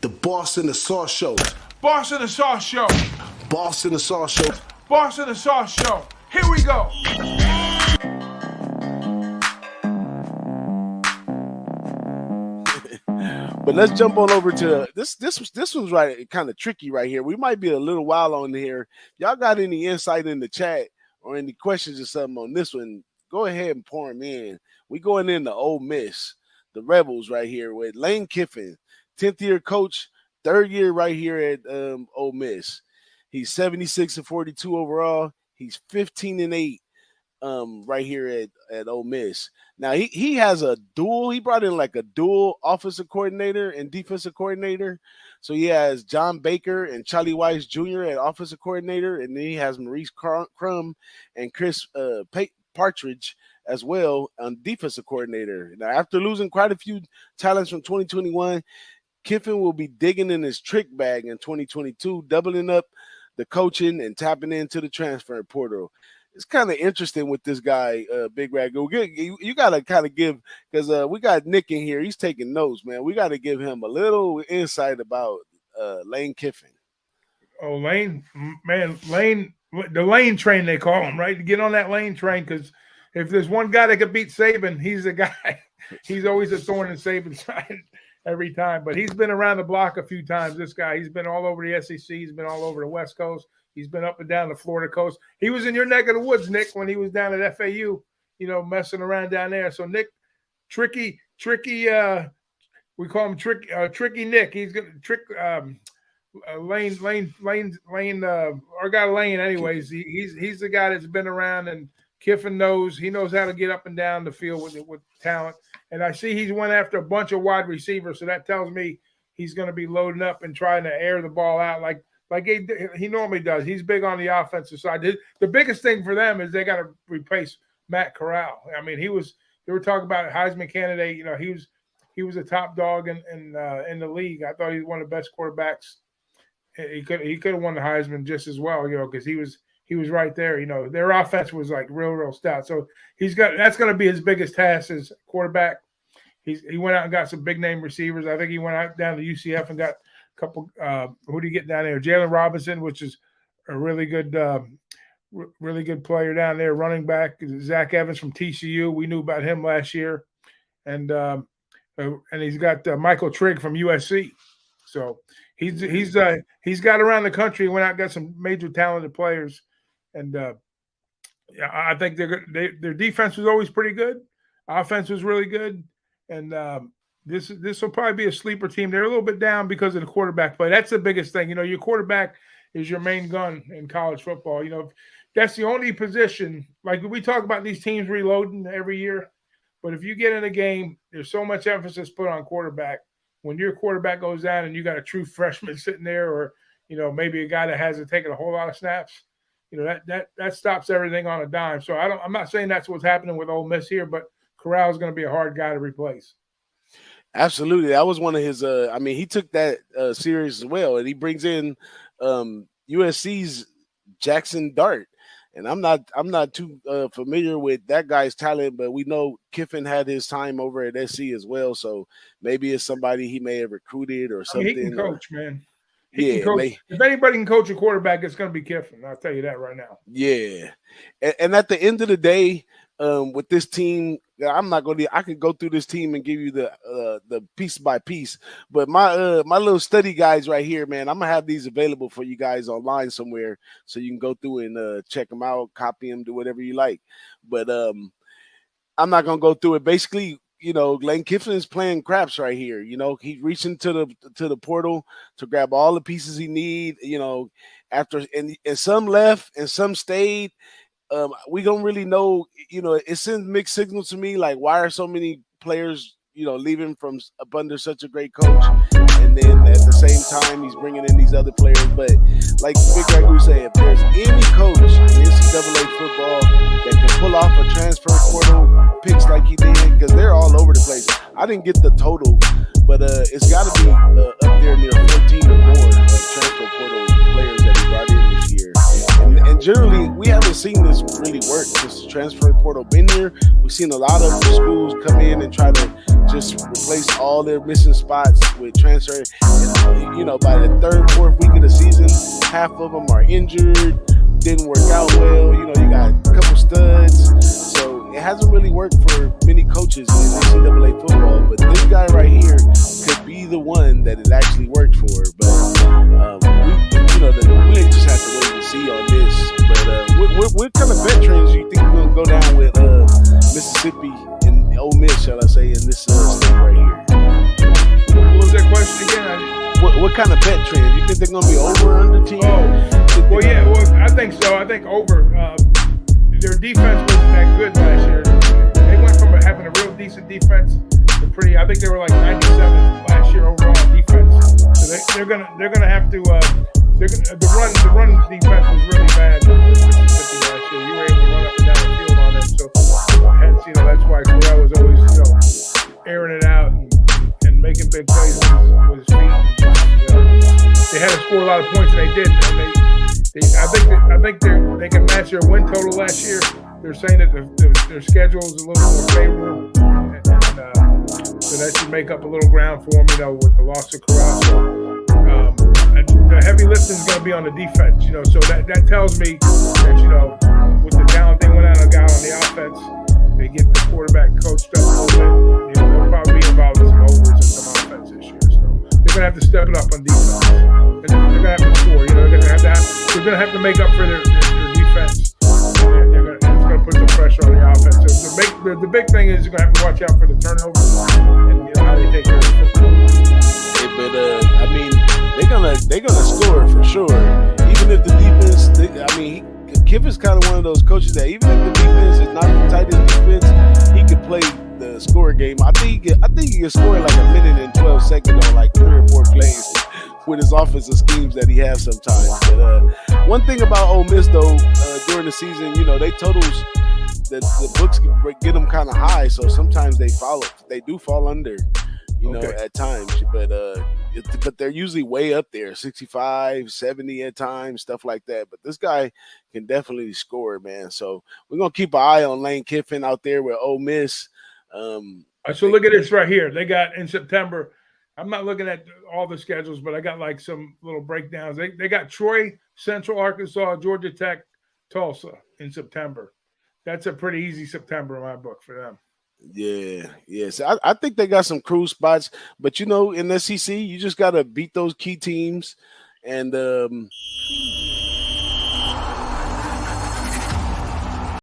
The Boss in the Sauce Show. Boss in the Sauce Show. Boss in the Sauce Show. Boss in the Sauce Show. Here we go. But let's jump on over to this. This was right, kind of tricky right here. We might be a little while on here. Y'all got any insight in the chat or any questions or something on this one? Go ahead and pour them in. We going into Ole Miss, the Rebels right here with Lane Kiffin, 10th year coach, 3rd year right here at Ole Miss. He's 76-42 overall. He's 15-8 right here at Ole Miss. Now he has a dual. He brought in like a dual offensive coordinator and defensive coordinator. So he has John Baker and Charlie Weiss Jr. at offensive coordinator, and then he has Maurice Crum and Chris Partridge as well on defensive coordinator. Now, after losing quite a few talents from 2021, Kiffin will be digging in his trick bag in 2022, doubling up the coaching and tapping into the transfer portal. It's kind of interesting with this guy, Big Ragoo. You got to kind of give, because we got Nick in here. He's taking notes, man. We got to give him a little insight about Lane Kiffin. Oh, Lane, man, Lane, the Lane train they call him, right? To get on that Lane train, because if there's one guy that could beat Saban, he's the guy. He's always a thorn in Saban's side every time. But he's been around the block a few times, this guy. He's been all over the SEC. He's been all over the West Coast. He's been up and down the Florida coast. He was in your neck of the woods, Nick, when he was down at FAU, messing around down there. So Nick, tricky, we call him Tricky Nick. He's going to trick Lane, our guy Lane anyways. He's the guy that's been around, and Kiffin knows. He knows how to get up and down the field with talent. And I see he's went after a bunch of wide receivers, so that tells me he's going to be loading up and trying to air the ball out like he normally does. He's big on the offensive side. The biggest thing for them is they got to replace Matt Corral. I mean, they were talking about Heisman candidate. He was a top dog in the league. I thought he was one of the best quarterbacks. He could have won the Heisman just as well, because he was right there. Their offense was like real stout. So that's going to be his biggest task as quarterback. He went out and got some big name receivers. I think he went out down to UCF and got a couple. Who do you get down there? Jalen Robinson, which is a really good player down there. Running back Zach Evans from TCU. We knew about him last year, and he's got Michael Trigg from USC. So he's got around the country. Went out and got some major talented players, and I think their defense was always pretty good. Offense was really good, and this will probably be a sleeper team. They're a little bit down because of the quarterback play. That's the biggest thing. Your quarterback is your main gun in college football. That's the only position. Like we talk about these teams reloading every year, but if you get in a game, there's so much emphasis put on quarterback. When your quarterback goes down and you got a true freshman sitting there, or maybe a guy that hasn't taken a whole lot of snaps, that stops everything on a dime. So I'm not saying that's what's happening with Ole Miss here, but Corral is going to be a hard guy to replace. Absolutely. That was one of his he took that serious as well, and he brings in USC's Jackson Dart. And I'm not too familiar with that guy's talent, but we know Kiffin had his time over at SC as well, so maybe it's somebody he may have recruited or something. He can coach, man. He can coach. If anybody can coach a quarterback, it's going to be Kiffin. I'll tell you that right now. Yeah, and at the end of the day, with this team, I could go through this team and give you the piece by piece, but my little study guides right here, man, I'm gonna have these available for you guys online somewhere, so you can go through and check them out, copy them, do whatever you like. But I'm not gonna go through it. Basically, Lane Kiffin is playing craps right here. He's reaching to the portal to grab all the pieces he need. After and some left and some stayed. We don't really know, it sends mixed signals to me, like why are so many players, leaving from up under such a great coach, and then at the same time he's bringing in these other players. But like Big Ragoo said, if there's any coach in NCAA football that can pull off a transfer portal picks like he did, because they're all over the place. I didn't get the total, but it's got to be up there near 14 or more transfer portal players that he brought in this year. And generally, we haven't seen this really work since the transfer portal been here. We've seen a lot of schools come in and try to just replace all their missing spots with transfer. And, you know, by the third, fourth week of the season, half of them are injured, didn't work out well. You know, you got a couple studs. So it hasn't really worked for many coaches in NCAA football. But this guy right here could be the one that it actually worked for. But we just have to wait and see on this. But what kind of bet trends do you think we're gonna go down with Mississippi and Ole Miss, shall I say, in this state right here? What was that question again? What kind of bet trends? You think they're gonna be over or under team? Well, yeah, I think so. I think over. Their defense wasn't that good last year. They went from having a real decent defense to pretty. I think they were like 97 last year overall defense. So they're gonna have to. The run defense was really bad for Mississippi last year. You were able to run up and down the field on them. So hence, that's why Corral was always, airing it out and making big plays with his feet. They had to score a lot of points, and they did. And I think they can match their win total last year. They're saying that their schedule is a little more favorable, and so that should make up a little ground for them, with the loss of Corral. So, the heavy lifting is going to be on the defense, so that tells me that, with the talent they went out and got on the offense, they get the quarterback coached up a little bit. They'll probably be involved in some overs and some offense this year. So they're going to have to step it up on defense. They're going to have to score. They're going to have to make up for their defense. It's going to put some pressure on the offense. So the big thing is you're going to have to watch out for the turnovers and how they take care of the football. They're gonna score for sure. Even if the defense, Kiffin's kind of one of those coaches that even if the defense is not the tightest defense, he could play the score game. I think he can score like a minute and 12 seconds on like 3 or 4 plays with his offensive schemes that he has sometimes. But one thing about Ole Miss though, during the season, they totals. The books get them kind of high, so sometimes they do fall under. At times, but they're usually way up there, 65, 70 at times, stuff like that. But this guy can definitely score, man. So we're going to keep an eye on Lane Kiffin out there with Ole Miss. So look at this right here. They got in September. I'm not looking at all the schedules, but I got like some little breakdowns. They got Troy, Central Arkansas, Georgia Tech, Tulsa in September. That's a pretty easy September in my book for them. Yeah. So I think they got some cruise spots, but in the SEC, you just got to beat those key teams, and